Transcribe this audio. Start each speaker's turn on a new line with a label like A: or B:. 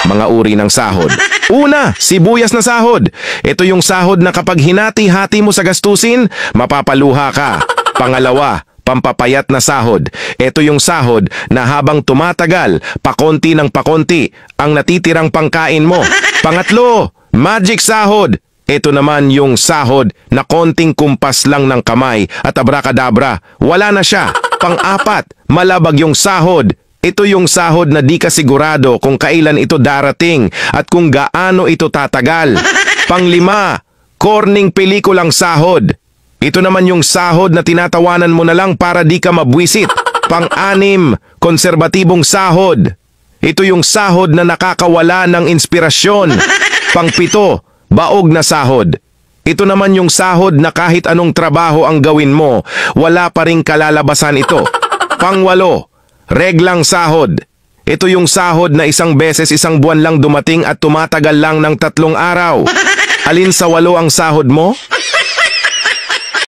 A: Mga uri ng sahod. Una, sibuyas na sahod. Ito yung sahod na kapag hinati-hati mo sa gastusin, mapapaluha ka. Pangalawa, pampapayat na sahod. Ito yung sahod na habang tumatagal, pakonti ng pakonti, ang natitirang pangkain mo. Pangatlo, magic sahod. Ito naman yung sahod na konting kumpas lang ng kamay at abracadabra, wala na siya. Pang-apat, malabag yung sahod. Ito yung sahod na di ka sigurado kung kailan ito darating at kung gaano ito tatagal. Pang-lima, corning pelikulang sahod. Ito naman yung sahod na tinatawanan mo na lang para di ka mabwisit. Pang-anim, konserbatibong sahod. Ito yung sahod na nakakawala ng inspirasyon. Pang-pito, baog na sahod. Ito naman yung sahod na kahit anong trabaho ang gawin mo, wala pa ring kalalabasan ito. Pang-walo, reglang sahod. Ito yung sahod na isang beses isang buwan lang dumating at tumatagal lang ng 3 araw. Alin sa 8 ang sahod mo?